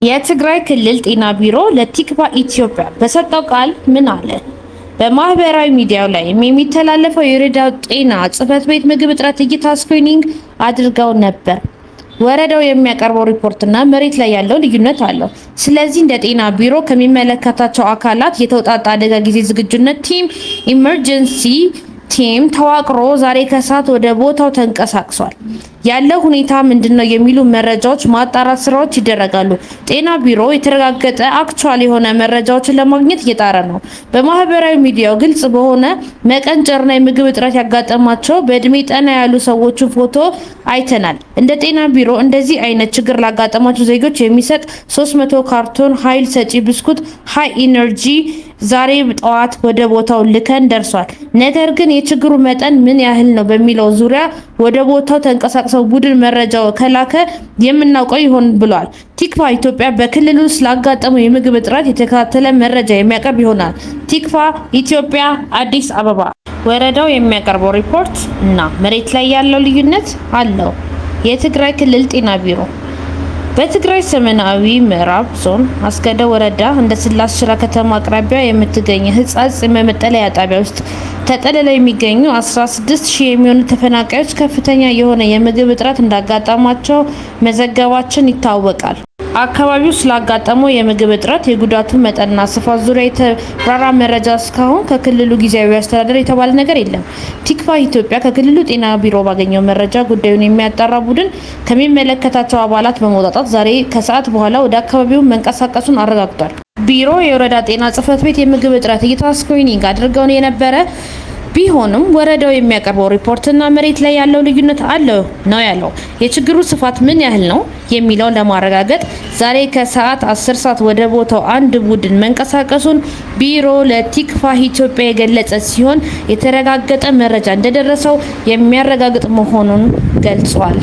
የትግራይ ክልል ጤና ቢሮ ለቲክቫ ኢትዮጵያ በሰጠው ቃል ምን አለ? በማህበራዊ ሚዲያው ላይ የሚተላለፈው የወረዳው ጤና ጽሕፈት ቤት ምግብ እጥረት እይታ ስክሪኒንግ አድርገው ነበር። ወረዳው የሚያቀርበው ሪፖርትና መሬት ላይ ያለው ልዩነት አለው። ስለዚህ እንደ ጤና ቢሮ ከሚመለከታቸው አካላት የተውጣጣ አደጋ ጊዜ ዝግጁነት ቲም ኢመርጀንሲ ቲም ተዋቅሮ ዛሬ ከሰዓት ወደ ቦታው ተንቀሳቅሷል። ያለው ሁኔታ ምንድነው የሚሉ መረጃዎች ማጣራት ስራዎች ይደረጋሉ። ጤና ቢሮ የተረጋገጠ አክቹዋል የሆነ መረጃዎችን ለማግኘት እየጣረ ነው። በማህበራዊ ሚዲያው ግልጽ በሆነ መቀንጨርና የምግብ እጥረት ያጋጠማቸው በእድሜ ጠና ያሉ ሰዎችን ፎቶ አይተናል። እንደ ጤና ቢሮ እንደዚህ አይነት ችግር ላጋጠማቸው ዜጎች የሚሰጥ 300 ካርቶን ኃይል ሰጪ ብስኩት ሃይ ኢነርጂ ዛሬ ጠዋት ወደ ቦታው ልከን ደርሷል። ነገር ግን የችግሩ መጠን ምን ያህል ነው በሚለው ዙሪያ ወደ ቦታው ተንቀሳቅሰው ቡድን መረጃው ከላከ የምናውቀው ይሆን ብሏል። ቲክቫ ኢትዮጵያ በክልሉ ስላጋጠመው የምግብ እጥረት የተከታተለ መረጃ የሚያቀርብ ይሆናል። ቲክቫ ኢትዮጵያ አዲስ አበባ። ወረዳው የሚያቀርበው ሪፖርት እና መሬት ላይ ያለው ልዩነት አለው። የትግራይ ክልል ጤና ቢሮ በትግራይ ሰሜናዊ ምዕራብ ዞን አስገደ ወረዳ እንደ ስላስ ሽራ ከተማ አቅራቢያ የምትገኝ ሕጻጽ መጠለያ ጣቢያ ውስጥ ተጠልለው የሚገኙ 16000 የሚሆኑ ተፈናቃዮች ከፍተኛ የሆነ የምግብ እጥረት እንዳጋጠማቸው መዘገባችን ይታወቃል። አካባቢው ስላጋጠመው የምግብ እጥረት የጉዳቱን መጠንና ስፋት ዙሪያ የተብራራ መረጃ እስካሁን ከክልሉ ጊዜያዊ አስተዳደር የተባለ ነገር የለም። ቲክቫ ኢትዮጵያ ከክልሉ ጤና ቢሮ ባገኘው መረጃ ጉዳዩን የሚያጣራ ቡድን ከሚመለከታቸው አባላት በመውጣት ዛሬ ከሰዓት በኋላ ወደ አካባቢው መንቀሳቀሱን አረጋግጧል። ቢሮ የወረዳ ጤና ጽሕፈት ቤት የምግብ እጥረት እይታ ስክሪኒንግ አድርገው የነበረ ቢሆንም ወረዳው የሚያቀርበው ሪፖርትና መሬት ላይ ያለው ልዩነት አለው ነው ያለው። የችግሩ ስፋት ምን ያህል ነው የሚለውን ለማረጋገጥ ዛሬ ከሰዓት 10 ሰዓት ወደ ቦታው አንድ ቡድን መንቀሳቀሱን ቢሮ ለቲክቫ ኢትዮጵያ የገለጸ ሲሆን የተረጋገጠ መረጃ እንደደረሰው የሚያረጋግጥ መሆኑን ገልጿል።